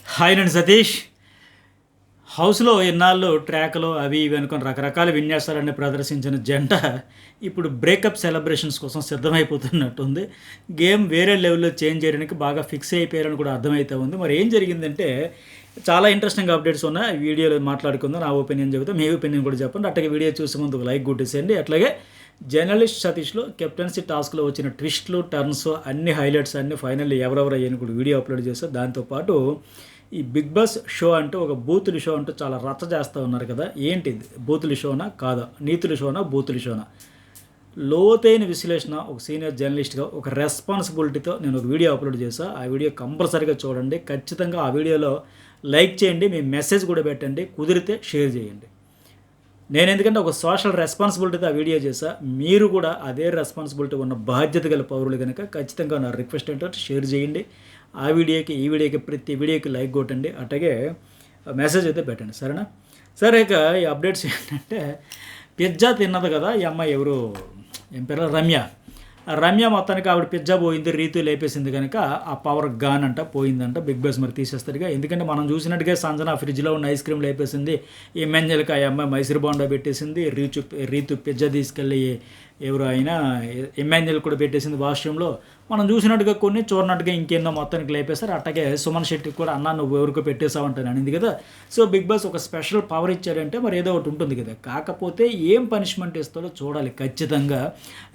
Hi అండి సతీష్. హౌస్లో ఎన్నాళ్ళు ట్రాక్లు అవి ఇవి అనుకుని రకరకాల విన్యాసాలన్నీ ప్రదర్శించిన జంట ఇప్పుడు బ్రేకప్ సెలబ్రేషన్స్ కోసం సిద్ధమైపోతున్నట్టుంది. గేమ్ వేరే లెవెల్లో చేంజ్ చేయడానికి బాగా ఫిక్స్ అయిపోయారని కూడా అర్థమవుతా ఉంది. మరి ఏం జరిగిందంటే చాలా ఇంట్రెస్టింగ్ అప్డేట్స్ ఉన్నాయి. ఈ వీడియోలో మాట్లాడుకుందాం. నా ఒపీనియన్ చెబుతాం, మీ ఒపీనియన్ కూడా చెప్పండి. అట్లాగే వీడియో చూసే ముందు ఒక లైక్ కొట్టేసేయండి. అట్లాగే జర్నలిస్ట్ సతీష్లో కెప్టెన్సీ టాస్క్లో వచ్చిన ట్విస్ట్లు టర్న్స్ అన్ని హైలైట్స్ అన్ని ఫైనల్లీ ఎవరెవరు అయ్యని కూడా వీడియో అప్లోడ్ చేస్తారు. దాంతోపాటు ఈ బిగ్ బాస్ షో అంటూ ఒక బూతుల షో అంటూ చాలా రచ్చ చేస్తూ ఉన్నారు కదా. ఏంటిది, బూతుల షోనా కాదా, నీతుల షోనా బూతుల షోనా? లోతైన విశ్లేషణ ఒక సీనియర్ జర్నలిస్ట్గా ఒక రెస్పాన్సిబిలిటీతో నేను ఒక వీడియో అప్లోడ్ చేశాను. ఆ వీడియో కంపల్సరీగా చూడండి. ఖచ్చితంగా ఆ వీడియోలో లైక్ చేయండి, మీ మెసేజ్ కూడా పెట్టండి, కుదిరితే షేర్ చేయండి. నేను ఎందుకంటే ఒక సోషల్ రెస్పాన్సిబిలిటీతో ఆ వీడియో చేశా. మీరు కూడా అదే రెస్పాన్సిబిలిటీ ఉన్న బాధ్యత గల పౌరులు కనుక ఖచ్చితంగా నా రిక్వెస్ట్ ఏంటంటే షేర్ చేయండి. ఆ వీడియోకి ఈ వీడియోకి ప్రతి వీడియోకి లైక్ కొట్టండి, అట్లాగే మెసేజ్ అయితే పెట్టండి, సరేనా? సరే, ఇక ఈ అప్డేట్స్ ఏంటంటే పిజ్జా తిన్నది కదా ఈ అమ్మాయి, ఎవరు ఏం పేరు, రమ్య. ఆ రమ్య మొత్తానికి ఆవిడ పిజ్జా పోయింది, రీతు లేపేసింది కనుక ఆ పవర్ గాన్ అంట పోయిందంట. బిగ్ బాస్ మరి తీసేస్తాడుగా. ఎందుకంటే మనం చూసినట్టుగా సంజన ఫ్రిడ్జ్లో ఉన్న ఐస్ క్రీమ్ లేపేసింది, ఈ మెంజల్కి ఆ అమ్మాయి మైసూర్ బోండా పెట్టేసింది, రీతు పిజ్జా తీసుకెళ్ళి ఎవరు అయినా ఎమ్మాన్యుయల్ కూడా పెట్టేసింది వాష్రూమ్లో. మనం చూసినట్టుగా కొన్ని, చూడనట్టుగా ఇంకేందో మొత్తానికి లేపేస్తారు. అట్లాగే సుమన్ శెట్టికి కూడా అన్న నువ్వు ఎవరికో పెట్టేసావంటాను అనింది కదా. సో బిగ్ బాస్ ఒక స్పెషల్ పవర్ ఇచ్చాడంటే మరి ఏదో ఒకటి ఉంటుంది కదా. కాకపోతే ఏం పనిష్మెంట్ ఇస్తాడో చూడాలి ఖచ్చితంగా.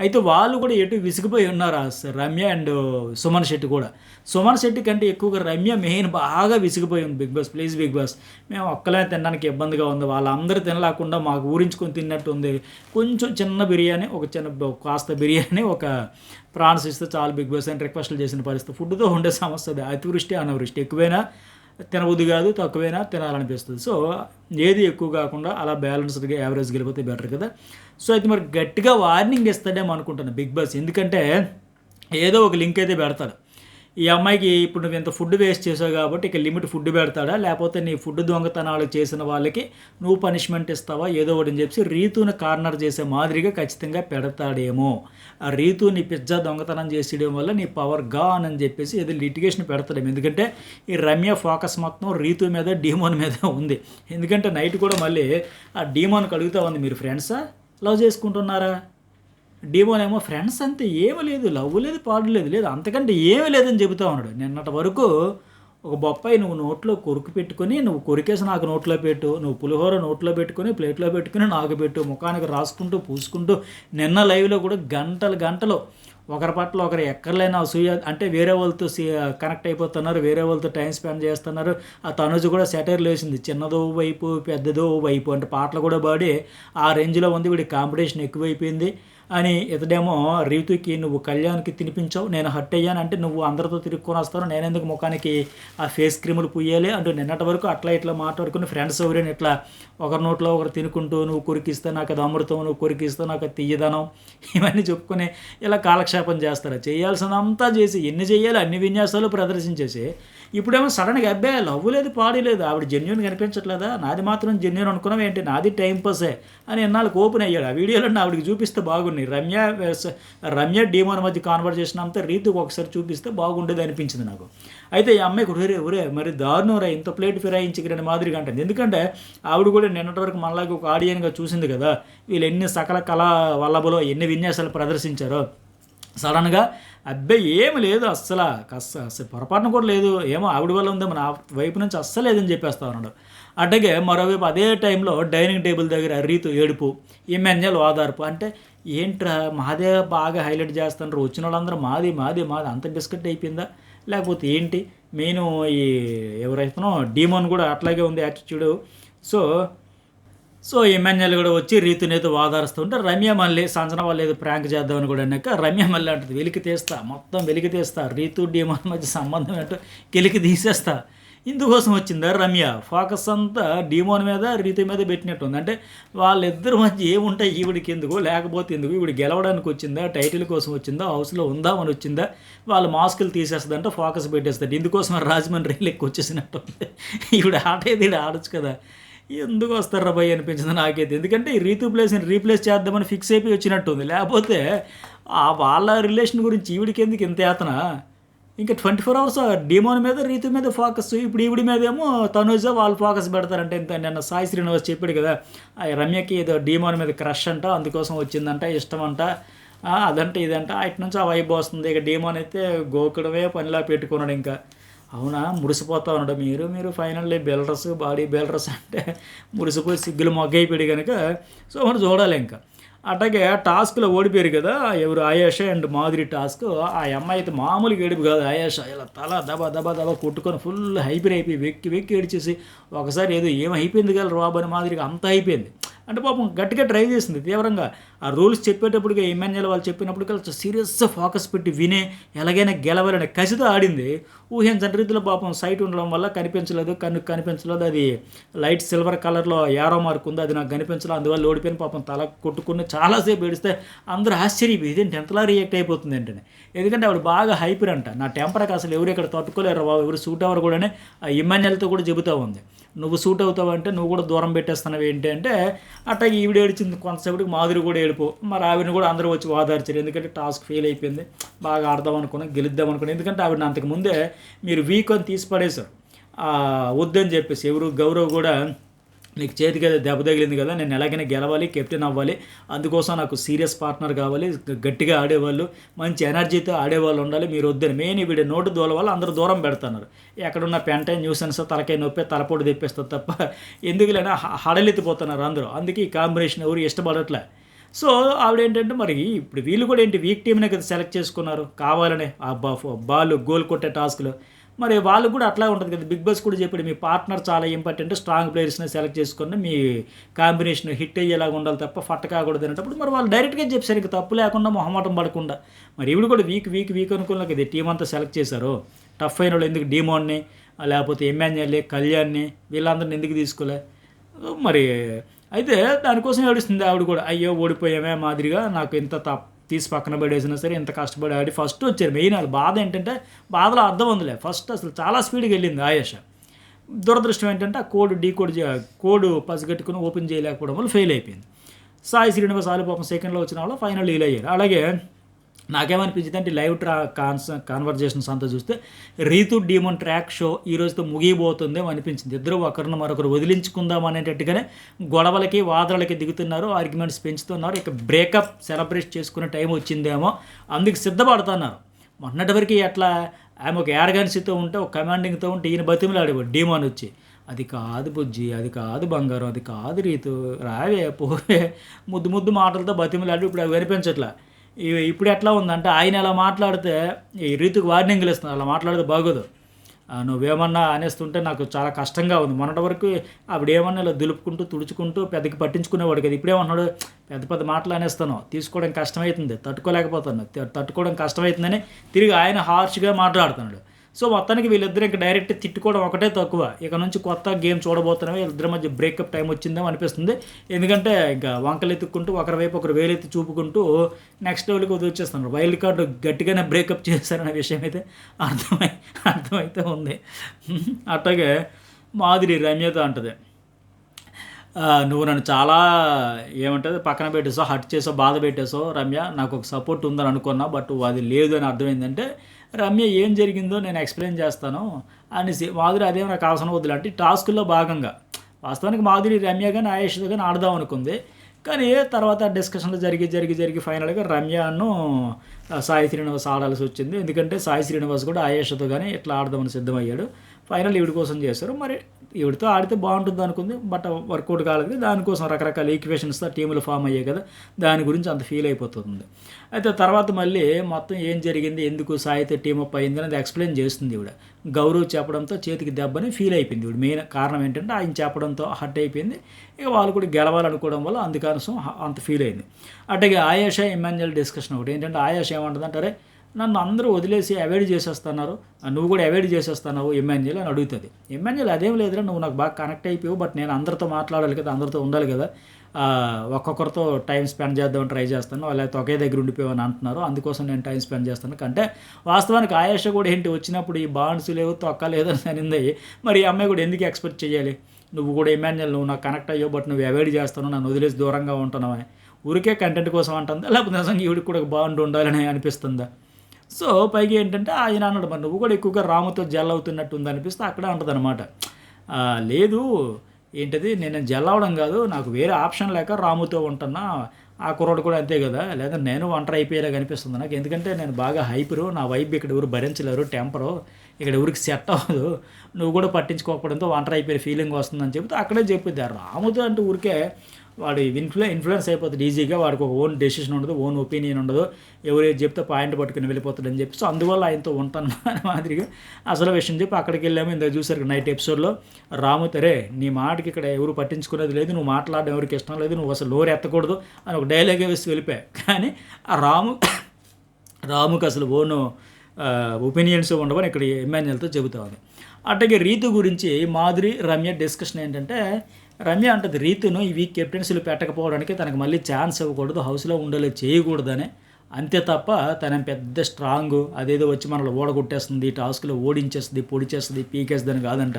అయితే వాళ్ళు కూడా ఎటు విసిగిపోయి ఉన్నారు, రమ్య అండ్ సుమన్ శెట్టి కూడా. సుమన్ శెట్టి కంటే ఎక్కువగా రమ్య మెయిన్ బాగా విసిగిపోయి ఉంది. Bigg Boss please Bigg Boss, మేము ఒక్కలే తినడానికి ఇబ్బందిగా ఉంది, వాళ్ళందరూ తినలేకుండా మాకు ఊరించుకొని తిన్నట్టు ఉంది. కొంచెం చిన్న బిర్యానీ, ఒక చిన్న కాస్త బిర్యానీ, ఒక ప్రాన్స్ ఇస్తే చాలు బిగ్ బాస్ అని రిక్వెస్ట్లు చేసిన పరిస్థితి. ఫుడ్తో ఉండే సమస్య అది. అతివృష్టి అనావృష్టి, ఎక్కువైనా తినబుద్ధి కాదు, తక్కువైనా తినాలనిపిస్తుంది. సో ఏది ఎక్కువ కాకుండా అలా బ్యాలెన్స్డ్గా యావరేజ్ గెలిపోతే బెటర్ కదా. సో అయితే మరి గట్టిగా వార్నింగ్ ఇస్తాడేమో అనుకుంటాను బిగ్ బాస్. ఎందుకంటే ఏదో ఒక లింక్ అయితే పెడతాడు ఈ అమ్మాయికి. ఇప్పుడు నువ్వు ఇంత ఫుడ్ వేస్ట్ చేసావు కాబట్టి ఇక లిమిట్ ఫుడ్ పెడతాడా, లేకపోతే నీ ఫుడ్ దొంగతనాలు చేసిన వాళ్ళకి నువ్వు పనిష్మెంట్ ఇస్తావా, ఏదో ఒకటి అని చెప్పి రీతుని కార్నర్ చేసే మాదిరిగా ఖచ్చితంగా పెడతాడేమో. ఆ రీతుని పిజ్జా దొంగతనం చేసేయడం వల్ల నీ పవర్ గాన్ అని చెప్పేసి ఏదో లిటిగేషన్ పెడతాడేమో. ఎందుకంటే ఈ రమ్య ఫోకస్ మొత్తం రీతు మీద, డీమోన్ మీద ఉంది. ఎందుకంటే నైట్ కూడా మళ్ళీ ఆ డీమోన్కి అడుగుతా ఉంది, మీరు ఫ్రెండ్సా, లవ్ చేసుకుంటున్నారా? డీమోన్ ఏమో ఫ్రెండ్స్ అంతే, ఏమీ లేదు, లవ్ లేదు, పాడు లేదు, లేదు అంతకంటే ఏమీ లేదని చెబుతా ఉన్నాడు. నిన్నటి వరకు ఒక బొప్పాయి నువ్వు నోట్లో కొరికి పెట్టుకొని, నువ్వు కొరికేసి నాకు నోట్లో పెట్టు, నువ్వు పులిహోర నోట్లో పెట్టుకొని ప్లేట్లో పెట్టుకుని నాకు పెట్టు, ముఖానికి రాసుకుంటూ పూసుకుంటూ నిన్న లైవ్లో కూడా గంటలు గంటలు ఒకరి పట్ల ఒకరు ఎక్కర్లేని అసూయ, అంటే వేరే వాళ్ళతో కనెక్ట్ అయిపోతున్నారు, వేరే వాళ్ళతో టైం స్పెండ్ చేస్తున్నారు. ఆ తనుజు కూడా సెటైర్లు వేసింది, చిన్నదో వైపు పెద్దదో వైపు అంటే పాటలు కూడా పాడి ఆ రేంజ్లో ఉంది. వీడి కాంపిటీషన్ ఎక్కువైపోయింది అని. ఇతడేమో రీతుకి నువ్వు కళ్యాణ్కి తినిపించావు, నేను హట్ అయ్యాను అంటే నువ్వు అందరితో తిరుక్కొని వస్తాను, నేను ఎందుకు ముఖానికి ఆ ఫేస్ క్రీములు పుయ్యాలి అంటూ నిన్నటి వరకు అట్లా ఇట్లా మాట్లాడుకుని ఫ్రెండ్స్ ఎవరైనా ఇట్లా ఒకరి నోట్లో ఒకరు తినుకుంటూ, నువ్వు కొరికిస్తే నాకు అది అమృతం, నువ్వు కొరికిస్తే నాకు అది తీయదనం, ఇవన్నీ చెప్పుకొని ఇలా కాలక్షేపం చేస్తారు. చేయాల్సిందంతా చేసి ఎన్ని చేయాలి అన్ని విన్యాసాలు ప్రదర్శించేసి ఇప్పుడేమో సడన్గా అబ్బాయి లవ్ లేదు, పాడి లేదు, ఆవిడ జెన్యున్ కనిపించట్లేదా, నాది మాత్రం జెన్యున్ అనుకున్నాం ఏంటి, నాది టైంపాసే అని ఎన్నాళ్ళకి ఓపెన్ అయ్యాడు. ఆ వీడియోలో ఆవిడకి చూపిస్తే బాగున్నాయి. రమ్య డీమోన్ మధ్య కాన్వర్జేషన్ అంతా రీతుకు ఒకసారి చూపిస్తే బాగుండేది అనిపించింది నాకు. అయితే ఈ అమ్మాయికి ఒరే మరి దారుణం రా, ఇంత ప్లేట్ ఫిరాయించిగిరని మాదిరిగా అంటుంది. ఎందుకంటే ఆవిడ కూడా నిన్నటి వరకు మనలాగా ఒక ఆడియన్గా చూసింది కదా, వీళ్ళు ఎన్ని సకల కళా వల్లభలో ఎన్ని విన్యాసాలు ప్రదర్శించారో. సడన్గా అబ్బాయి ఏమి లేదు, అస్సలు పొరపాటున కూడా లేదు, ఏమో ఆవిడ వల్ల ఉందేమో, నా వైపు నుంచి అస్సలు లేదని చెప్పేస్తా ఉన్నాడు. అట్లాగే మరోవైపు అదే టైంలో డైనింగ్ టేబుల్ దగ్గర రీతు ఏడుపు, ఎమ్మెన్యేలు ఓదార్పు. అంటే ఏంట్రా మాదే బాగా హైలైట్ చేస్తున్నారు, వచ్చిన వాళ్ళందరూ మాది మాది మాది అంత బిస్కెట్ అయిపోయిందా, లేకపోతే ఏంటి? మెయిన్ ఈ ఎవరైతున్నానో డీమోన్ కూడా అట్లాగే ఉంది యాటిట్యూడు. సో ఎమ్మెన్యేలు కూడా వచ్చి రీతునైతే వాదారుస్తుంటే రమ్య మళ్ళీ సంజన వాళ్ళు ఏదో ప్రాంక్ చేద్దామని కూడా అన్నాక రమ్య మళ్ళీ అంటుంది, మొత్తం వెలికి తీస్తా, రీతు డీమోన్ మధ్య సంబంధం ఏంటో కెలికి తీసేస్తా. ఇందుకోసం వచ్చిందా రమ్య? ఫోకస్ అంతా డీమోన్ మీద, రీతు మీద పెట్టినట్టుంది. అంటే వాళ్ళిద్దరి మధ్య ఏముంటాయి, ఈవిడికి ఎందుకు, లేకపోతే ఎందుకు, ఈవిడ గెలవడానికి వచ్చిందా, టైటిల్ కోసం వచ్చిందా, హౌస్లో ఉందామని వచ్చిందా, వాళ్ళు మాస్కులు తీసేస్తుందంటే ఫోకస్ పెట్టేస్తుంది. ఇందుకోసం రాజమండ్రి లెక్క వచ్చేసినట్టుంది. ఈవిడ ఆట ఏది ఆడొచ్చు కదా, ఎందుకు వస్తారా భయ్ అనిపించింది నాకైతే. ఎందుకంటే ఈ రీతు ప్లేస్ని రీప్లేస్ చేద్దామని ఫిక్స్ అయిపోయి వచ్చినట్టుంది. లేకపోతే ఆ వాళ్ళ రిలేషన్ గురించి ఈవిడికి ఎందుకు ఇంత యాతన? ఇంకా 24 అవర్స్ డీమోన్ మీద, రీతు మీద ఫోకస్. ఇప్పుడు ఈవిడి మీదేమో తనూజ వాళ్ళు ఫోకస్ పెడతారంటే ఇంత. నిన్న సాయి శ్రీనివాస్ చెప్పాడు కదా, ఆ రమ్యకి ఏదో డీమోన్ మీద క్రష్ అంట, అందుకోసం వచ్చిందంట, ఇష్టం అంట, అదంటే ఇదంట. అటు నుంచి ఆ వైబ్ వస్తుంది. ఇక డీమోన్ అయితే గోకుడమే పనిలా పెట్టుకున్నాడు ఇంకా. అవునా మురిసిపోతా ఉన్నాడు. మీరు ఫైనల్లీ బిల్డర్స్, బాడీ బిల్డర్స్ అంటే మురిసిపోయి సిగ్గులు మొగ్గైపోయాడు కనుక. సో మనం చూడాలి ఇంకా. అట్లాగే టాస్క్లో ఓడిపోయారు కదా ఎవరు, ఆయేష అండ్ మాధురి టాస్క్. ఆ అమ్మాయి అయితే మామూలుగా ఏడుపు కాదు. ఆయేష ఇలా తల దబా దబా దబా కొట్టుకొని ఫుల్ హైపర్ అయిపోయి వెక్కి వెక్కి ఏడిచేసి ఒకసారి ఏదో ఏమైపోయింది కదా రాబు అని మాదిరిగా అంత అయిపోయింది. అంటే పాపం గట్టిగా ట్రై చేసింది తీవ్రంగా. ఆ రూల్స్ చెప్పేటప్పటికి ఇమాన్యుయల్ వాళ్ళు చెప్పినప్పటికీ సీరియస్గా ఫోకస్ పెట్టి వినే ఎలాగైనా గెలవాలనే కసితో ఆడింది. ఊహించని రీతిలో పాపం సైట్ ఉండడం వల్ల కనిపించలేదు, కనిపించలేదు. అది లైట్ సిల్వర్ కలర్లో యారో మార్క్ ఉంది, అది నాకు కనిపించలేదు. అందువల్ల ఓడిపోయిన పాపం తల కొట్టుకుని చాలాసేపు ఏడిస్తే అందరూ ఆశ్చర్యం, ఇదేంటి ఎంతలా రియాక్ట్ అయిపోతుంది ఏంటని. ఎందుకంటే ఆవిడ బాగా హైపర్ అంట. నా టెంపర్కి అసలు ఎవరు ఇక్కడ తట్టుకోలేరు బాబు, ఎవరు సూట్ అవ్వరు కూడా. ఆ ఇమాన్యుయల్తో కూడా చెబుతూ ఉంది, నువ్వు సూట్ అవుతావు అంటే నువ్వు కూడా దూరం పెట్టేస్తున్నావు ఏంటి అంటే. అట్లా ఈవిడ ఏడిచింది కొంతసేపటికి. మాధురి కూడా ఏడుపు. మరి ఆవిడని కూడా అందరూ వచ్చి ఓదార్చారు. ఎందుకంటే టాస్క్ ఫెయిల్ అయిపోయింది. బాగా ఆడదాం అనుకున్నాం, గెలుద్దాం అనుకున్నాం. ఎందుకంటే ఆవిడని అంతకు ముందే మీరు వీక్ అని తీసి పడేశారు వద్దని చెప్పేసి. ఎవరు గౌరవ్ కూడా నీకు చేతికి ఏదో దెబ్బ తగిలింది కదా, నేను ఎలాగైనా గెలవాలి, కెప్టెన్ అవ్వాలి, అందుకోసం నాకు సీరియస్ పార్ట్నర్ కావాలి, గట్టిగా ఆడేవాళ్ళు, మంచి ఎనర్జీతో ఆడేవాళ్ళు ఉండాలి, మీరు వద్దని. మెయిన్ వీడి నోటు దూల వల్ల అందరూ దూరం పెడుతున్నారు. ఎక్కడున్న పెంట న్యూసెన్స్ తలకాయ నొప్పి తలపోటు తెప్పిస్తుంది తప్ప ఎందుకులైనా హడలెత్తిపోతున్నారు అందరూ. అందుకే ఈ కాంబినేషన్ ఎవరు ఇష్టపడట్లే. సో ఆవిడేంటంటే మరి ఇప్పుడు వీళ్ళు కూడా ఏంటి వీక్ టీమ్నే కదా సెలెక్ట్ చేసుకున్నారు కావాలనే. ఆ బాల్ గోల్ కొట్టే టాస్క్లో మరి వాళ్ళు కూడా అట్లా ఉంటుంది కదా. బిగ్ బాస్ కూడా చెప్పాడు, మీ పార్ట్నర్ చాలా ఇంపార్టెంట్, స్ట్రాంగ్ ప్లేయర్స్ని సెలెక్ట్ చేసుకుని మీ కాంబినేషన్ హిట్ అయ్యేలాగా ఉండాలి తప్ప ఫట్ కాకూడదు అనేటప్పుడు మరి వాళ్ళు డైరెక్ట్గా చెప్పారు ఇంకా తప్పు లేకుండా మొహమాటం పడకుండా. మరి ఇవి కూడా వీక్ అనుకున్నా కదా టీం అంతా సెలెక్ట్ చేశారు. టఫ్ అయిన వాళ్ళు ఎందుకు డీమోన్ని, లేకపోతే ఎమ్మెన్యేల్ని, కళ్యాణ్ని, వీళ్ళందరిని ఎందుకు తీసుకోలే మరి. అయితే దానికోసం ఏడుస్తుంది ఆవిడ కూడా, అయ్యో ఓడిపోయామే మాదిరిగా, నాకు ఇంత తీసి పక్కన పడేసినా సరే ఇంత కష్టపడి ఆడి ఫస్ట్ వచ్చారు. మెయిన్ వాళ్ళు బాధ ఏంటంటే బాధలో అర్థం ఉందిలే. ఫస్ట్ అసలు చాలా స్పీడ్గా వెళ్ళింది ఆయేష. దురదృష్టం ఏంటంటే ఆ కోడ్ పసిగట్టుకుని ఓపెన్ చేయలేకపోవడం వల్ల ఫెయిల్ అయిపోయింది. సాయి శ్రీనివాస్ వాళ్ళు పాపం సెకండ్లో వచ్చిన వాళ్ళు ఫైనల్ డీల్ అయ్యారు. అలాగే నాకేమనిపించింది అంటే లైవ్ కాన్వర్జేషన్స్ అంతా చూస్తే రీతు డీమోన్ ట్రాక్ షో ఈ రోజుతో ముగిపోతుందేమో అనిపించింది. ఇద్దరు ఒకరిని మరొకరు వదిలించుకుందాం అనేటట్టుగానే గొడవలకి వాదనలకి దిగుతున్నారు, ఆర్గ్యుమెంట్స్ పెంచుతున్నారు. ఇక బ్రేకప్ సెలబ్రేట్ చేసుకునే టైం వచ్చిందేమో, అందుకు సిద్ధపడుతున్నారు. మొన్నటి వరకు ఎట్లా ఆమె ఒక యారగన్సీతో ఉంటే, ఒక కమాండింగ్తో ఉంటే ఈయన బతిమలాడేవాడు డీమోన్ వచ్చి. అది కాదు బుజ్జి, అది కాదు బంగారం, అది కాదు రీతు, రావే పోవే, ముద్దు మాటలతో బతిమలాడి ఇప్పుడు అవి కనిపించట్లా. ఇప్పుడు ఎట్లా ఉందంటే ఆయన అలా మాట్లాడితే ఈ రీతికి వార్నింగ్లు ఇస్తున్నారు, అలా మాట్లాడితే బాగోదు, నువ్వేమన్నా అనేస్తుంటే నాకు చాలా కష్టంగా ఉంది. మొన్నటి వరకు ఆవిడ ఏమన్నా ఇలా దులుపుకుంటూ తుడుచుకుంటూ పెద్దకి పట్టించుకునేవాడు కదా. ఇప్పుడేమన్నాడు, పెద్ద మాటలు అనేస్తాను, తీసుకోవడం కష్టమవుతుంది, తట్టుకోవడం కష్టమవుతుందని తిరిగి ఆయన హార్ష్గా మాట్లాడుతున్నాడు. సో మొత్తానికి వీళ్ళిద్దరు ఇంకా డైరెక్ట్ తిట్టుకోవడం ఒకటే తక్కువ. ఇక నుంచి కొత్త గేమ్ చూడబోతున్నామే, వీళ్ళిద్దరి మధ్య బ్రేకప్ టైం వచ్చిందేమో అనిపిస్తుంది. ఎందుకంటే ఇంకా వంకలు ఎత్తుక్కుంటూ ఒకరి వైపు ఒకరు వేలెత్తి చూపుకుంటూ నెక్స్ట్ లెవెల్కి వచ్చేస్తున్నారు. వైల్డ్ కార్డు గట్టిగానే బ్రేకప్ చేశారనే విషయం అయితే అర్థమైతే ఉంది. అట్లాగే మాధురి రమ్యతో అంటది, నువ్వు నన్ను చాలా ఏమంటుంది పక్కన పెట్టేసావు, హర్ట్ చేసావు, బాధ పెట్టేసావు రమ్య, నాకు ఒక సపోర్ట్ ఉందని అనుకున్నా, బట్ అది లేదు అని అర్థమైందంటే రమ్య ఏం జరిగిందో నేను ఎక్స్ప్లెయిన్ చేస్తాను అనేసి. మాధురి అదేమో నాకు అవసరం వద్దులు అంటే టాస్కుల్లో భాగంగా వాస్తవానికి మాధురి రమ్య కానీ ఆయేష్తో కానీ ఆడదాం అనుకుంది. కానీ తర్వాత డిస్కషన్లు జరిగి ఫైనల్గా రమ్యను సాయి శ్రీనివాస్ ఆడాల్సి వచ్చింది. ఎందుకంటే సాయి శ్రీనివాస్ కూడా ఆయేష్తో కానీ ఇట్లా ఆడదామని సిద్ధమయ్యాడు. ఫైనల్ ఈవిడ కోసం చేశారు. మరి ఈవిడతో ఆడితే బాగుంటుంది అనుకుంది, బట్ వర్కౌట్ కాలేదు. దానికోసం రకరకాల ఈక్వేషన్స్తో టీములు ఫామ్ అయ్యాయి కదా, దాని గురించి అంత ఫీల్ అయిపోతుంది. అయితే తర్వాత మళ్ళీ మొత్తం ఏం జరిగింది, ఎందుకు సాయితో టీమప్ అయింది అనేది ఎక్స్ప్లెయిన్ చేస్తుంది ఈవిడ. గౌరవ్ చెప్పడంతో చేతికి దెబ్బని ఫీల్ అయిపోయింది ఈవిడ. మెయిన్ కారణం ఏంటంటే ఆయన చెప్పడంతో హర్ట్ అయిపోయింది. ఇక వాళ్ళు కూడా గెలవాలనుకోవడం వల్ల అందుకోసం అంత ఫీల్ అయింది. అట్లాగే ఆయేష ఇమాన్యుయల్ డిస్కషన్ ఒకటి ఏంటంటే ఆయేష ఏమంటుందంటారే, నన్ను అందరూ వదిలేసి అవాయిడ్ చేసేస్తున్నారు, నువ్వు కూడా అవాయిడ్ చేసేస్తున్నావు ఎమ్మెన్యేల్ అని అడుగుతుంది. ఎమ్మెన్యేల్ అదేం లేదురా, నువ్వు నాకు బాగా కనెక్ట్ అయిపోయావు, బట్ నేను అందరితో మాట్లాడాలి కదా, అందరితో ఉండాలి కదా, ఒక్కొక్కరితో టైం స్పెండ్ చేద్దామని ట్రై చేస్తాను, లేకపోతే ఒకే దగ్గర ఉండిపోయావని అంటున్నారు, అందుకోసం నేను టైం స్పెండ్ చేస్తాను. అంటే వాస్తవానికి ఆయేష కూడా ఏంటి వచ్చినప్పుడు ఈ బాండ్స్ లేవు తొక్క లేదని అనింది. మరి ఈ అమ్మాయి కూడా ఎందుకు ఎక్స్పెక్ట్ చేయాలి, నువ్వు కూడా ఎమ్మెన్యేల్ నువ్వు నాకు కనెక్ట్ అయ్యావు, బట్ నువ్వు అవాయిడ్ చేస్తాను, నన్ను వదిలేసి దూరంగా ఉంటున్నావు అని ఊరికే కంటెంట్ కోసం అంటుందా, లేకపోతే నిజంగా ఈవిడికి కూడా బాండ్ ఉండాలని అనిపిస్తుందా? సో, పైగా ఏంటంటే ఆయన అన్నాడు, "మరి నువ్వు కూడా ఎక్కువగా రాముతో జెల్ అవుతున్నట్టు ఉందనిపిస్తే" అక్కడే అంటదనమాట. లేదు ఏంటది నేను జెల్ అవ్వడం గాదు. నాకు వేరే ఆప్షన్ లేక రాముతో ఉంటున్నా. ఆ కుర్రోడు కూడా అంతే గదా! లేదా నేను ఒంటరి అయిపోయేలాగా అనిపిస్తుంది నాకు. ఎందుకంటే నేను బాగా హైపరు. నా వైబ్ ఇక్కడ ఎవరు భరించలేరు. టెంపరు. ఇక్కడ ఎవరికీ సెట్ అవ్వదు. నువ్వు కూడా పట్టించుకోకపోవడంతో ఒంటరి అయిపోయే ఫీలింగ్ వస్తుందని చెప్తే అక్కడే చెప్పుద్ది. ఆ రాముతో అంటే ఊరికే వాడు ఇన్‌ఫ్లుయెన్స్ అయిపోతాడు ఈజీగా. వాడికి ఒక ఓన్ డెసిషన్ ఉండదు. ఓన్ ఒపీనియన్ ఉండదు. ఎవరు ఏది చెప్తే పాయింట్ పట్టుకొని వెళ్ళిపోతాడని చెప్పి. సో, అందువల్ల ఆయనతో ఉంటాను అనే మాదిరిగా అసలు విషయం చెప్పి అక్కడికెళ్ళాము. ఇందాక చూసారు నైట్ ఎపిసోడ్‌లో రాముతో "అరేయ్! నీ మాటకి ఇక్కడ ఎవరు పట్టించుకునేది లేదు. నువ్వు మాట్లాడడం ఎవరికీ ఇష్టం లేదు. నువ్వు అసలు నోరెత్తకూడదు" అని ఒక డైలాగే వేసి వెళ్ళిపోయా. కానీ ఆ రాముకి అసలు ఓను ఒపీనియన్స్ ఉండవని ఇక్కడ ఇమ్మాన్యుయల్‌తో చెబుతా ఉంది. అట్లాగే రీతు గురించి మాధురి, రమ్య డిస్కషన్ ఏంటంటే, రమ్య అంటది రీతును ఈ వీక్ కెప్టెన్సీలో పెట్టకపోవడానికి తనకు మళ్ళీ ఛాన్స్ ఇవ్వకూడదు. హౌస్‌లో ఉండేలా చేయకూడదని. అంతే తప్ప తనేం పెద్ద స్ట్రాంగు అదేదో వచ్చి మనల్ని ఓడగొట్టేస్తుంది, టాస్క్‌లో ఓడించేస్తది, పొడిచేస్తది, పీకేస్తదని కాదంట.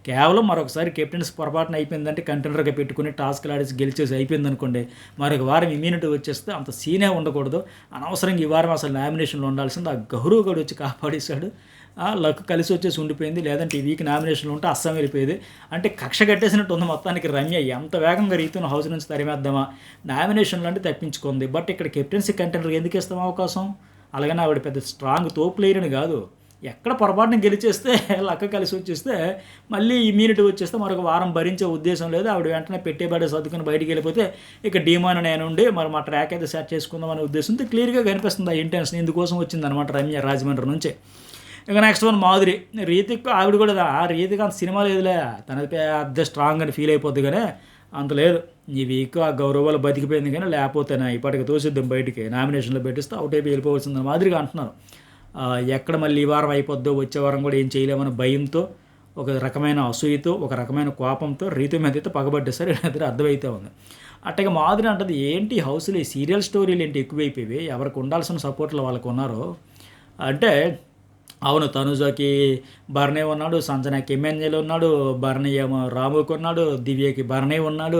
కేవలం మరొకసారి కెప్టెన్సీ పొరపాటున అయిపోయిందంటే కంటెండర్‌గా పెట్టుకొని టాస్క్‌లు ఆడేసి గెలిచేసి అయిపోయిందనుకోండి, మరొక వారం ఇమ్యూనిటీ వచ్చేస్తే అంత సీనే ఉండకూడదు. అనవసరంగా ఈ వారం అసలు నామినేషన్‌లో ఉండాల్సింది. ఆ గౌరవ్ గూడా వచ్చి కాపాడేశాడు. లక్ కలిసి వచ్చేసి ఉండిపోయింది. లేదంటే ఈ వీక్ నామినేషన్‌లో ఉంటే అస్సాం వెళ్ళిపోయేది. అంటే కక్ష కట్టేసినట్టు ఉంది మొత్తానికి రమ్య. ఎంత వేగంగా రీతును హౌస్ నుంచి తరిమేద్దామా? నామినేషన్‌లో అంటే తప్పించుకుంది. బట్ ఇక్కడ కెప్టెన్సీ కంటెండర్‌కి ఎందుకు ఇస్తాం అవకాశం? అలాగని ఆవిడ పెద్ద స్ట్రాంగ్ తోపు ప్లేయర్ అని కాదు. ఎక్కడ పొరపాటున గెలిచేస్తే లక్ కలిసి వచ్చేస్తే మళ్ళీ ఇమ్యూనిటీ వచ్చేస్తే మరొక వారం భరించే ఉద్దేశం లేదు. ఆవిడ వెంటనే పెట్టేబడే సర్దుకుని బయటికి వెళ్ళిపోతే ఇక డీమాన్ నేనుండి మరి మా ట్రాక్ అయితే సెట్ చేసుకుందాం అనే ఉద్దేశంతో క్లియర్‌గా కనిపిస్తుంది ఆ ఇంటెన్షన్. ఇందుకోసం వచ్చిందనమాట రమ్య రాజమండ్రి నుంచి. ఇక నెక్స్ట్ వన్ మాధురి. రీతిక్ ఆవిడ కూడా ఆ రీతికి అంత సినిమా లేదులే. తనది పెద్ద స్ట్రాంగ్ అని ఫీల్ అయిపోద్ది కానీ అంత లేదు. ఈ వీక్ ఆ గౌరవాలు బతికిపోయింది కానీ లేకపోతేనే ఇప్పటికి తోసిద్దాం బయటికి. నామినేషన్లో పెట్టిస్తే అవుట్ అయిపోయి వెళ్ళిపోవలసింది మాదిరిగా అంటున్నారు. ఎక్కడ మళ్ళీ ఈ వారం అయిపోద్దో వచ్చే వారం కూడా ఏం చేయలేమని భయంతో, ఒక రకమైన అసూయతో, ఒక రకమైన కోపంతో రీతు మీద అయితే పగబట్టేసరి ఇద్దరు అర్థమైతే ఉంది. అట్టగా మాధురి అంటది ఏంటి హౌస్లో ఈ సీరియల్ స్టోరీలు ఏంటి ఎక్కువైపోయి ఎవరికి ఉండాల్సిన సపోర్ట్లు వాళ్ళకు ఉన్నారు అంటే అవును. తనుజకి భరణి ఉన్నాడు. సంజనాకి ఎమ్మెన్యేలు ఉన్నాడు. భరణి ఏమో రాముకి ఉన్నాడు. దివ్యకి భరణి ఉన్నాడు.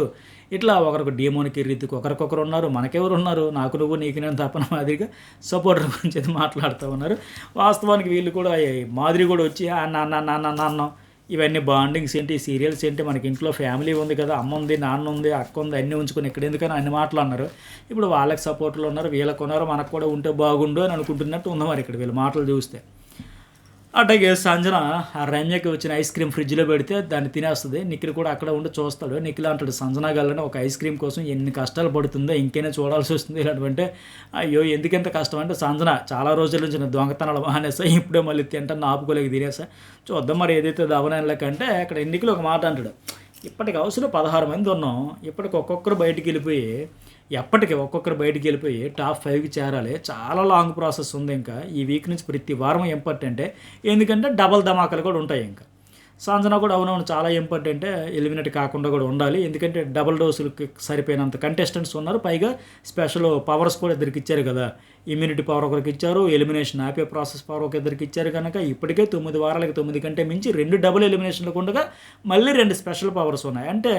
ఇట్లా ఒకరికి డీమోన్కి రీతికి ఒకరికొకరు ఉన్నారు. మనకెవరు ఉన్నారు? నాకు నువ్వు నీకు నేను తప్పన మాదిరిగా సపోర్టర్ గురించి అయితే మాట్లాడుతూ ఉన్నారు. వాస్తవానికి వీళ్ళు కూడా మాదిరి కూడా వచ్చి నాన్న నాన్న నాన్న ఇవన్నీ బాండింగ్స్ ఏంటి సీరియల్స్ ఏంటి మనకి ఇంట్లో ఫ్యామిలీ ఉంది కదా అమ్మ ఉంది నాన్న ఉంది అక్క ఉంది అన్నీ ఉంచుకొని ఇక్కడ ఎందుకని అన్ని మాటలు అన్నారు. ఇప్పుడు వాళ్ళకి సపోర్ట్లు ఉన్నారు వీళ్ళకు ఉన్నారు మనకు కూడా ఉంటే బాగుండు అని అనుకుంటున్నట్టు ఉంది మరి ఇక్కడ వీళ్ళ మాటలు చూస్తే. అట్లాగే సంజన ఆ రమ్యకి వచ్చిన ఐస్ క్రీమ్ ఫ్రిడ్జ్లో పెడితే దాన్ని తినేస్తుంది. నిఖిల్ కూడా అక్కడ ఉండి చూస్తాడు. నిఖిల్ అంటాడు సంజన గల్లని ఒక ఐస్ క్రీమ్ కోసం ఎన్ని కష్టాలు పడుతుందో ఇంకైనా చూడాల్సి వస్తుంది ఇలాంటివంటే అయ్యో ఎందుకెంత కష్టం అంటే సంజన చాలా రోజుల నుంచి నేను దొంగతనాలు మానేసా ఇప్పుడే మళ్ళీ తింటాను ఆపుకోలేక తినేసా చూద్దాం మరి ఏదైతే దవనలేకంటే అక్కడ నిఖిల్ ఒక మాట అంటాడు ఇప్పటికి అవసరం 16 మంది ఉన్నాం ఇప్పటికి ఒక్కొక్కరు బయటికి వెళ్ళిపోయి టాప్ 5కి చేరాలి. చాలా లాంగ్ ప్రాసెస్ ఉంది ఇంకా. ఈ వీక్ నుంచి ప్రతి వారం ఇంపార్టెంటే. ఎందుకంటే డబల్ ధమాకాలు కూడా ఉంటాయి ఇంకా. సంజన కూడా అవునవును చాలా ఇంపార్టెంటే ఎలిమినేట్ కాకుండా కూడా ఉండాలి. ఎందుకంటే డబుల్ డోసులకి సరిపోయినంత కంటెస్టెంట్స్ ఉన్నారు. పైగా స్పెషల్ పవర్స్ కూడా ఇద్దరికి ఇచ్చారు కదా. ఇమ్యూనిటీ పవర్ ఒకరికి ఇచ్చారు. ఎలిమినేషన్ ఆపే ప్రాసెస్ పవర్ ఒక ఇద్దరికి ఇచ్చారు కనుక ఇప్పటికే 9 వారాలకి 9 కంటే మించి 2 డబుల్ ఎలిమినేషన్లకు ఉండగా మళ్ళీ 2 స్పెషల్ పవర్స్ ఉన్నాయి. అంటే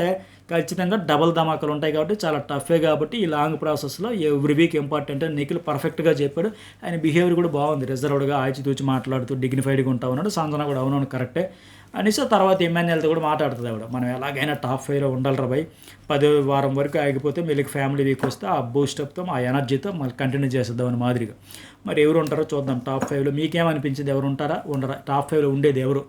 ఖచ్చితంగా డబుల్ ధమాకాలు ఉంటాయి కాబట్టి చాలా టఫే కాబట్టి ఈ లాంగ్ ప్రాసెస్లో ఎవ్రీ వీక్ ఇంపార్టెంట్ అని నిఖిల్ పర్ఫెక్ట్గా చెప్పాడు. ఆయన బిహేవియర్ కూడా బాగుంది. రిజర్వ్డ్గా ఆచితూచి మాట్లాడుతూ డిగ్నిఫైడ్గా ఉంటా ఉన్నాడు. సంజన కూడా అవునవును కరెక్టే అనేసి తర్వాత ఎమ్మెన్యేలతో కూడా మాట్లాడుతుంది ఆవిడ. మనం ఎలాగైనా టాప్ 5లో ఉండాలి రాబాయ్ 10 వారం వరకు ఆగిపోతే వీళ్ళకి ఫ్యామిలీ వీక్ వస్తే ఆ బూస్టప్తో ఆ ఎనర్జీతో మళ్ళీ కంటిన్యూ చేసేద్దామని మాదిరిగా. మరి ఎవరు ఉంటారో చూద్దాం టాప్ 5లో. మీకేమనిపించింది ఎవరు ఉంటారా ఉండరా టాప్ 5లో ఉండేది ఎవరు?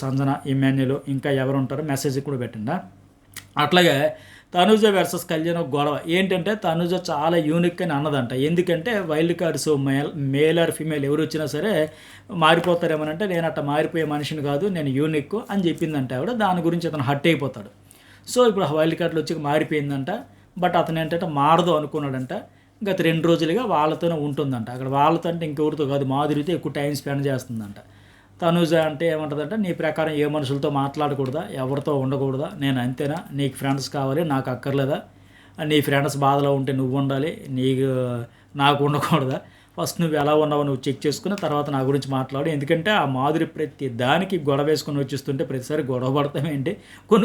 సంజన ఎమ్మెన్యేలు ఇంకా ఎవరు ఉంటారో మెసేజ్ కూడా పెట్టండి. అట్లాగే తనుజ వర్సెస్ కళ్యాణ్ ఒక గొడవ ఏంటంటే తనుజ చాలా యూనిక్ అని అన్నదంట. ఎందుకంటే wild cards male or female ఎవరు వచ్చినా సరే మారిపోతారేమోనంటే నేను అట్లా మారిపోయే మనిషిని కాదు నేను యూనిక్ అని చెప్పిందంట ఆవిడ. దాని గురించి అతను హర్ట్ అయిపోతాడు. సో ఇప్పుడు వైల్డ్ కార్డులు వచ్చి మారిపోయిందంట. బట్ అతను ఏంటంటే మారదు అనుకున్నాడంట. గత 2 రోజులుగా వాళ్ళతోనే ఉంటుందంట. అక్కడ వాళ్ళతో అంటే ఇంకెవరితో కాదు మాధురితో ఎక్కువ టైం స్పెండ్ చేస్తుందంట. తనుజ అంటే ఏమంటుందంటే నీ ప్రకారం ఏ మనుషులతో మాట్లాడకూడదా ఎవరితో ఉండకూడదా నేను అంతేనా నీకు ఫ్రెండ్స్ కావాలి నాకు అక్కర్లేదా నీ ఫ్రెండ్స్ బాధలో ఉంటే నువ్వు ఉండాలి నాకు ఉండకూడదా ఫస్ట్ నువ్వు ఎలా ఉన్నావో నువ్వు చెక్ చేసుకుని తర్వాత నా గురించి మాట్లాడు. ఎందుకంటే ఆ మాధురి ప్రతి దానికి గొడవ వేసుకొని వచ్చిస్తుంటే ప్రతిసారి గొడవ పడతామేంటి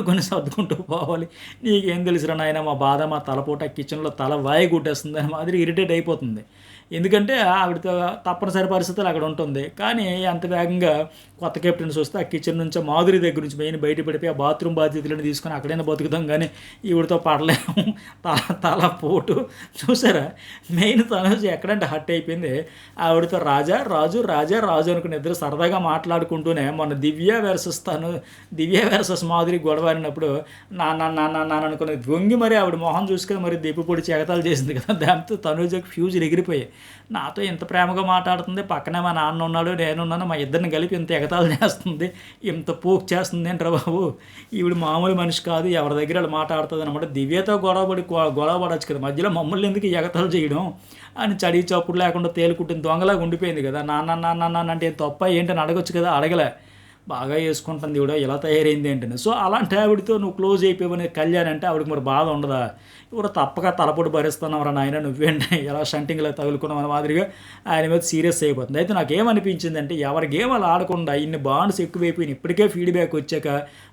కొన్ని సర్దుకుంటూ పోవాలి. నీకేం తెలుసురా నాయన మా బాధ మా తలపోట కిచెన్లో తల వాయి గుట్టేస్తుంది అని మాదిరి ఇరిటేట్ అయిపోతుంది. ఎందుకంటే ఆవిడతో తప్పనిసరి పరిస్థితులు అక్కడ ఉంటుంది. కానీ అంత వేగంగా కొత్త కెప్టెన్స్ వస్తే ఆ కిచెన్ నుంచి మాధురి దగ్గర నుంచి మెయిన్ బయట పడిపోయి ఆ బాత్రూమ్ బాధ్యతలను తీసుకొని అక్కడైనా బతుకుతాం కానీ ఈవిడతో పడలేము. తల పోటు చూసారా? మెయిన్ తనుజ ఎక్కడంటే హట్ అయిపోయింది. ఆవిడతో రాజు అనుకుని ఇద్దరు సరదాగా మాట్లాడుకుంటూనే మొన్న దివ్య వర్సెస్ మాధురి గొడవ ఆడినప్పుడు నాన్న అనుకుని వంగి మరి ఆవిడ మొహం చూసుకొని మరి దెప్పి పొడి ఎగతాలు చేసింది కదా. దాంతో తనుజకి ఫ్యూజులు ఎగిరిపోయాయి. నాతో ఇంత ప్రేమగా మాట్లాడుతుంది, పక్కనే మా నాన్న ఉన్నాడు, నేనున్నాను, మా ఇద్దరిని కలిపి ఇంత ఎగతాలు చేస్తుంది, ఇంత పోక్ చేస్తుంది ఏంట్రా బాబు, ఈవిడ మామూలు మనిషి కాదు, ఎవరి దగ్గర వాళ్ళు మాట్లాడుతుంది అనమాట. దివ్యతో గొడవ పడచ్చు కదా, మధ్యలో మమ్మల్ని ఎందుకు ఎగతాలు చేయడం అని చడి చప్పుడు లేకుండా తేలుకుంటుంది దొంగలాగా ఉండిపోయింది కదా. నాన్న అంటే తప్ప ఏంటని అడగొచ్చు కదా, అడగలే. బాగా వేసుకుంటుంది ఈవిడ, ఇలా తయారైంది ఏంటని. సో అలాంటి ఆవిడతో నువ్వు క్లోజ్ అయిపోయావని కళ్యాణ్ అంటే ఆవిడకి మరి బాధ ఉండదా? ఇప్పుడు తప్పక తలపొడి భరిస్తున్నావురా నాయన, నువ్వేంటి ఎలా షంటింగ్లో తగులుకున్నావు అనే మాదిరిగా ఆయన మీద సీరియస్ అయిపోతుంది. అయితే నాకేమనిపించిందంటే ఎవరి గేమ్ అలా ఆడకుండా ఇన్ని బాండ్స్ ఎక్కువైపోయినాయి, ఇప్పటికే ఫీడ్బ్యాక్ వచ్చాక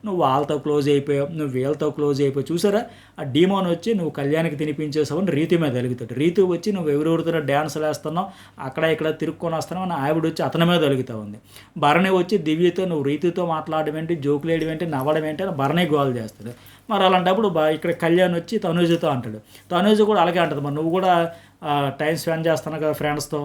నువ్వు వాళ్ళతో క్లోజ్ అయిపోయావు, నువ్వు వీళ్ళతో క్లోజ్ అయిపోయావు. చూసారా, ఆ డీమోన్ వచ్చి నువ్వు కళ్యాణ్కి తినిపించేసావని రీతు మీద వెలుగుతాడు. రీతు వచ్చి నువ్వు ఎవరెవరితో డ్యాన్సులు వేస్తున్నావు, అక్కడ ఇక్కడ తిరుక్కొని వస్తున్నావు అని ఆవిడ వచ్చి అతని మీద వెలుగుతూ ఉంది. భరణి వచ్చి దివ్యతో నువ్వు రీతితో మాట్లాడడం ఏంటి, జోకులు వేయడం ఏంటి, నవ్వడం ఏంటి అని భరణి గోల్ చేస్తాడు. మరి అలాంటప్పుడు ఇక్కడ కళ్యాణ్ వచ్చి తనుజతో అంటాడు. తనుజ కూడా అలాగే అంటుంది, మరి నువ్వు కూడా టైం స్పెండ్ చేస్తాను కదా ఫ్రెండ్స్తో,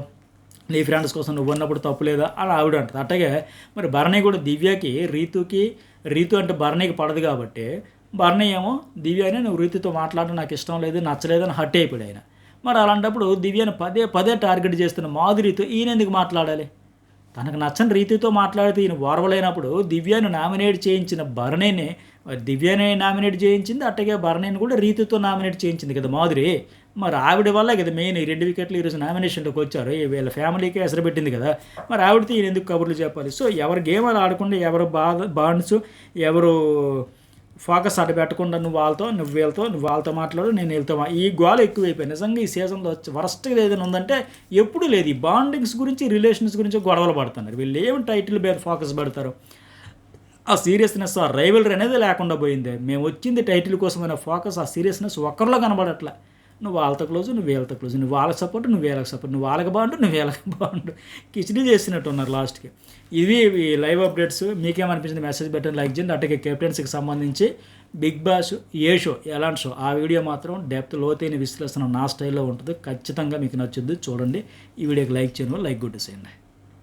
నీ ఫ్రెండ్స్ కోసం నువ్వు ఉన్నప్పుడు తప్పు లేదా అని ఆవిడ అంటుంది. అట్టగే మరి భరణి కూడా దివ్యకి రీతు అంటే భరణికి పడదు కాబట్టి భరణి ఏమో దివ్యని నువ్వు రీతితో మాట్లాడడం నాకు ఇష్టం లేదు, నచ్చలేదు అని హట్ అయిపోయాడు ఆయన. మరి అలాంటప్పుడు దివ్యని పదే టార్గెట్ చేస్తున్న మాధురితో ఈయన ఎందుకు మాట్లాడాలి? తనకు నచ్చని రీతితో మాట్లాడితే ఈయన ఓర్వలేనప్పుడు దివ్యను నామినేట్ చేయించిన భరణిని దివ్యని నామినేట్ చేయించింది, అట్టగే భరణిని కూడా రీతితో నామినేట్ చేయించింది కదా మాధురి. మరి ఆవిడ వల్ల కదా మెయిన్ ఈ 2 వికెట్లు ఈరోజు నామినేషన్లోకి వచ్చారు, వీళ్ళ ఫ్యామిలీకి ఎసరు పెట్టింది కదా. మరి ఆవిడతో ఈయన ఎందుకు కబుర్లు చెప్పాలి? సో ఎవరి గేమ్ అలా ఆడకుండా ఎవరు బాండ్స్ ఎవరు ఫోకస్ అటు పెట్టకుండా నువ్వు వాళ్ళతో మాట్లాడు, నేను వీళ్ళతో ఈ గోల ఎక్కువైపోయి నిజంగా ఈ సీజన్లో వరస్ట్గా ఏదైనా ఉందంటే ఎప్పుడు లేదు. ఈ బాండింగ్స్ గురించి రిలేషన్స్ గురించి గొడవలు పడుతున్నారు. వీళ్ళు ఏమి టైటిల్ మీద ఫోకస్ పెడతారు? ఆ సీరియస్నెస్ ఆ రైవలరీ అనేది లేకుండా పోయింది. మేము వచ్చింది టైటిల్ కోసమైన ఫోకస్ ఆ సీరియస్నెస్ ఒక్కరిలో కనబడట్లా. నువ్వు వాళ్ళతో క్లోజ్, నువ్వు వీళ్ళతో క్లోజ్, నువ్వు వాళ్ళకి సపోర్ట్, నువ్వు వీళ్ళకి సపోర్ట్, నువ్వు వాళ్ళకి బాగుండు, నువ్వు వీళ్ళకి బాగుండు, కిచిడీ చేసినట్టు ఉన్నారు లాస్ట్కి. ఇవి లైవ్ అప్డేట్స్. మీకేమనిపించింది? మెసేజ్ పెట్టండి, లైక్ చేయండి. అట్టగే కెప్టెన్సీకి సంబంధించి బిగ్ బాస్ షో ఎలాంటి షో ఆ వీడియో మాత్రం డెప్త్ లోతైన విశ్లేషణ నా స్టైల్లో ఉంటుంది. ఖచ్చితంగా మీకు నచ్చుద్ది, చూడండి. ఈ వీడియోకి లైక్ చేయండి, లైక్ కొట్టేసేయండి.